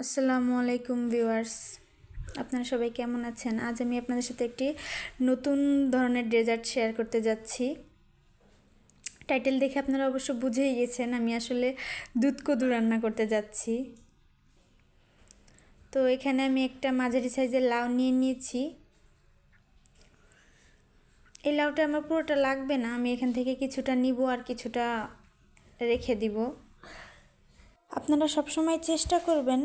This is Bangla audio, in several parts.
আসসালামু আলাইকুম ভিউয়ার্স, আপনারা সবাই কেমন আছেন? আজ আমি আপনাদের সাথে একটি নতুন ধরনের ডেজার্ট শেয়ার করতে যাচ্ছি। টাইটেল দেখে আপনারা অবশ্য বুঝেই গেছেন আমি আসলে দুধ কদু রান্না করতে যাচ্ছি। তো এখানে আমি একটা মাঝারি সাইজের লাউ নিয়ে নিয়েছি। এই লাউটা আমার পুরোটা লাগবে না, আমি এখান থেকে কিছুটা নিব আর কিছুটা রেখে দিব। আপনারা সবসময় চেষ্টা করবেন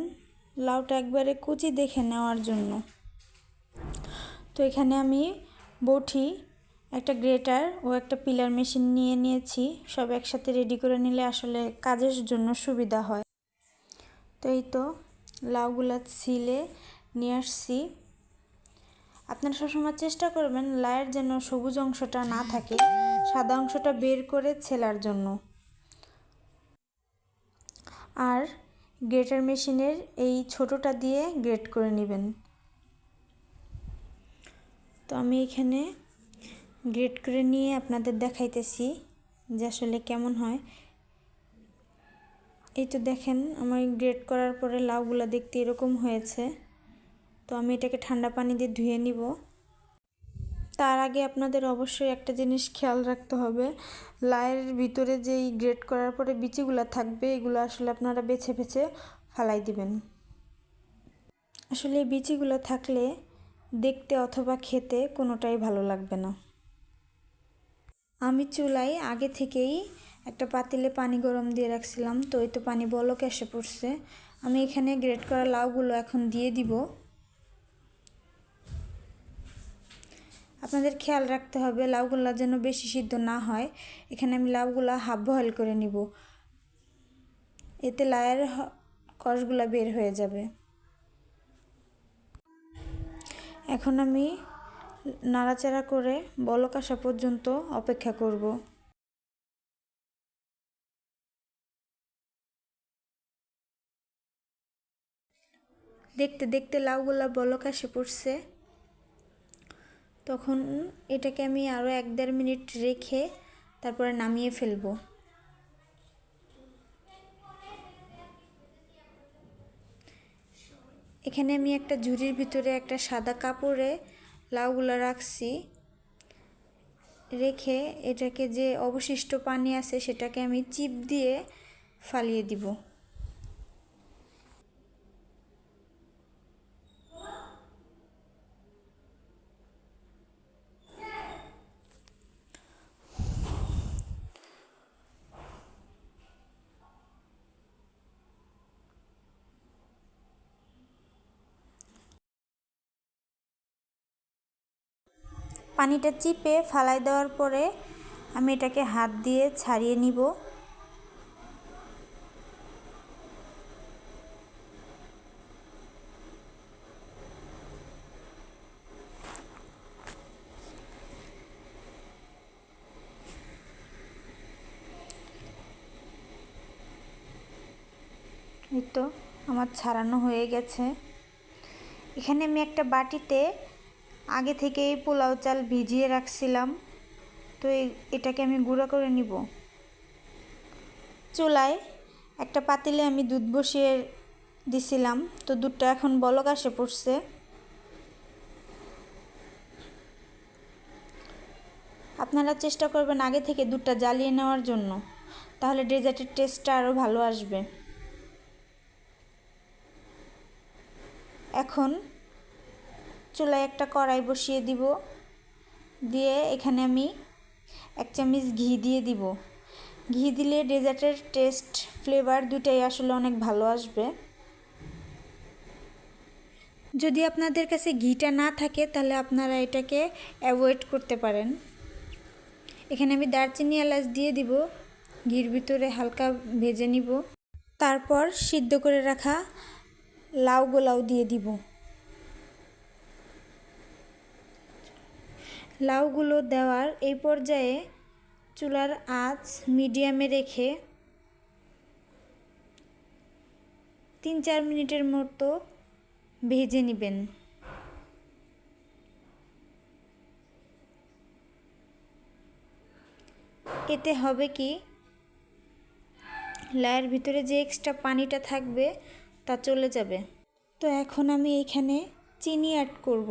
লাউটা একবারে কুচি দেখে নেওয়ার জন্য। তো এখানে আমি বটি, একটা গ্রেটার ও একটা পিলার মেশিন নিয়ে নিয়েছি। সব একসাথে রেডি করে নিলে আসলে কাজের জন্য সুবিধা হয়। তো এই তো লাউগুলা ছিলে নিয়ে আসছি। আপনারা সবসময় চেষ্টা করবেন লাউয়ের যেন সবুজ অংশটা না থাকে, সাদা অংশটা বের করে ছেলার জন্য। আর গ্রেটার মেশিনের এই ছোটোটা দিয়ে গ্রেট করে নেবেন। তো আমি এখানে গ্রেট করে নিয়ে আপনাদের দেখাইতেছি যে আসলে কেমন হয়। এই তো দেখেন আমার গ্রেট করার পরে লাউগুলো দেখতে এরকম হয়েছে। তো আমি এটাকে ঠান্ডা পানি দিয়ে ধুয়ে নিব। তার আগে আপনাদের অবশ্যই একটা জিনিস খেয়াল রাখতে হবে, লাউয়ের ভিতরে যেই গ্রেট করার পরে বিচিগুলো থাকবে এগুলো আসলে আপনারা বেছে বেছে ফালাই দিবেন। আসলে এই বিচিগুলো থাকলে দেখতে অথবা খেতে কোনোটাই ভালো লাগবে না। আমি চুলায় আগে থেকেই একটা পাতিলে পানি গরম দিয়ে রাখছিলাম। তো এই তো পানি বলক এসে পড়ছে। আমি এখানে গ্রেট করা লাউগুলো এখন দিয়ে দিব। আপনাদের খেয়াল রাখতে হবে লাউগুলো যেন বেশি সিদ্ধ না হয়। এখানে আমি লাউগুলো হাফ বয়েল করে নিব, এতে লাউয়ের কষগুলো বের হয়ে যাবে। এখন আমি নাড়াচাড়া করে বলক আসা পর্যন্ত অপেক্ষা করব। দেখতে দেখতে লাউগুলা বলক এসে পড়ছে। তখন এটাকে আমি আরও 1-1.5 মিনিট রেখে তারপরে নামিয়ে ফেলবো। এখানে আমি একটা ঝুড়ির ভিতরে একটা সাদা কাপড়ে লাউগুলা রাখছি। রেখে এটাকে যে অবশিষ্ট পানি আছে সেটাকে আমি চিপ দিয়ে ফালিয়ে দিব। পানিটা চিপে ফালাই দেওয়ার পরে আমি এটাকে হাত দিয়ে ছাড়িয়ে নিব। এই তো আমার ছাড়ানো হয়ে গেছে। এখানে আমি একটা বাটিতে আগে থেকেই পোলাও চাল ভিজিয়ে রাখছিলাম। তো এটাকে আমি গুঁড়া করে নিব। চুলায় একটা পাতিলে আমি দুধ বসিয়ে দিছিলাম। তো দুধটা এখন বলক আসে পড়ছে। আপনারা চেষ্টা করবেন আগে থেকে দুধটা জ্বালিয়ে নেওয়ার জন্য, তাহলে ডেজার্টের টেস্টটা আরও ভালো আসবে। এখন চুলায় একটা কড়াই বসিয়ে দিব, দিয়ে এখানে আমি 1 চামচ ঘি দিয়ে দিব। ঘি দিলে ডেজার্টের টেস্ট ফ্লেভার দুটাই আসলে অনেক ভালো আসবে। যদি আপনাদের কাছে ঘিটা না থাকে তাহলে আপনারা এটাকে অ্যাভয়েড করতে পারেন। এখানে আমি দারচিনি এলাচ দিয়ে দিব, ঘির ভিতরে হালকা ভেজে নিব। তারপর সিদ্ধ করে রাখা লাউগুলাও দিয়ে দিব। লাউগুলো দেওয়ার এই পর্যায়ে চুলার আঁচ মিডিয়ামে রেখে 3-4 মিনিটের মতো ভেজে নেবেন। এতে হবে কি, লাউয়ের ভিতরে যে এক্সট্রা পানিটা থাকবে তা চলে যাবে। তো এখন আমি এখানে চিনি অ্যাড করব।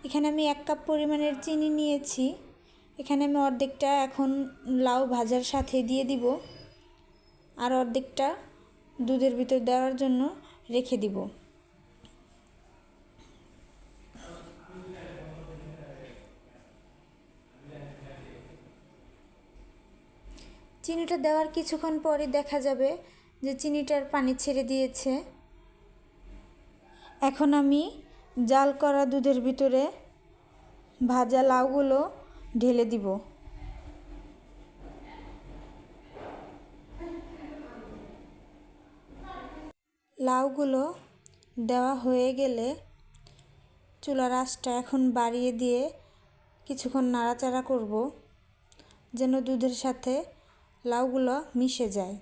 এখানে আমি 1 কাপ পরিমাণের চিনি নিয়েছি। এখানে আমি অর্ধেকটা এখন লাউ ভাজার সাথে দিয়ে দিব, আর অর্ধেকটা দুধের ভিতর দেওয়ার জন্য রেখে দিব। চিনিটা দেওয়ার কিছুক্ষণ পরে দেখা যাবে যে চিনিটার পানি ছেড়ে দিয়েছে। এখন আমি জাল করা দুধের ভিতরে ভাজা লাউগুলো ঢেলে দিব। লাউগুলো দেওয়া হয়ে গেলে চুলার আঁচটা এখন বাড়িয়ে দিয়ে কিছুক্ষণ নাড়াচাড়া করব, যেন দুধের সাথে লাউগুলো মিশে যায়।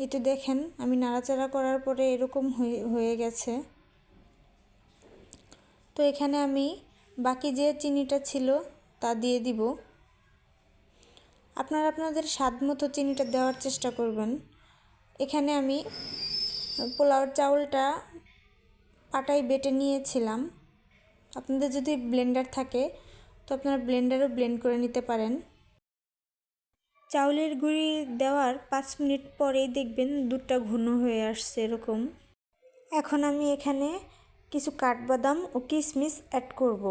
এই তো দেখেন আমি নাড়াচাড়া করার পরে এরকম হয়ে গেছে। তো এখানে আমি বাকি যে চিনিটা ছিল তা দিয়ে দিব। আপনারা আপনাদের স্বাদ মতো চিনিটা দেওয়ার চেষ্টা করবেন। এখানে আমি পোলাওর চাউলটা পাটায় বেটে নিয়েছিলাম। আপনাদের যদি ব্লেন্ডার থাকে তো আপনারা ব্লেন্ডারও ব্লেন্ড করে নিতে পারেন। চাউলের গুঁড়ি দেওয়ার 5 মিনিট পরেই দেখবেন দুধটা ঘন হয়ে আসছে এরকম। এখন আমি এখানে কিছু কাঠবাদাম ও কিশমিশ অ্যাড করব।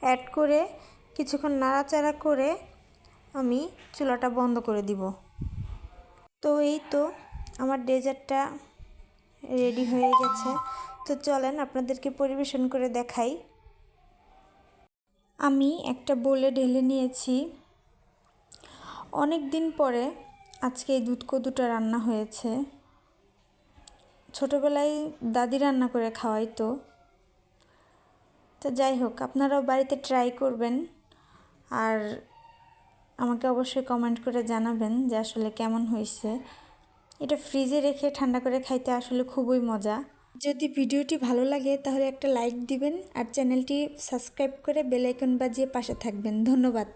অ্যাড করে কিছুক্ষণ নাড়াচাড়া করে আমি চুলাটা বন্ধ করে দিব। তো এই তো আমার ডেজার্টটা রেডি হয়ে গেছে। তো চলেন আপনাদেরকে পরিবেশন করে দেখাই। আমি একটা বোলে ঢেলে নিয়েছি। অনেক দিন পরে আজকে এই দুধ কদুটা রান্না হয়েছে। ছোটোবেলায় দাদি রান্না করে খাওয়াইতো। তো যাই হোক, আপনারাও বাড়িতে ট্রাই করবেন আর আমাকে অবশ্যই কমেন্ট করে জানাবেন যে আসলে কেমন হয়েছে। এটা ফ্রিজে রেখে ঠান্ডা করে খাইতে আসলে খুবই মজা। যদি ভিডিওটি ভালো লাগে তাহলে একটা লাইক দিবেন আর চ্যানেলটি সাবস্ক্রাইব করে বেল আইকন বাজিয়ে পাশে থাকবেন। ধন্যবাদ।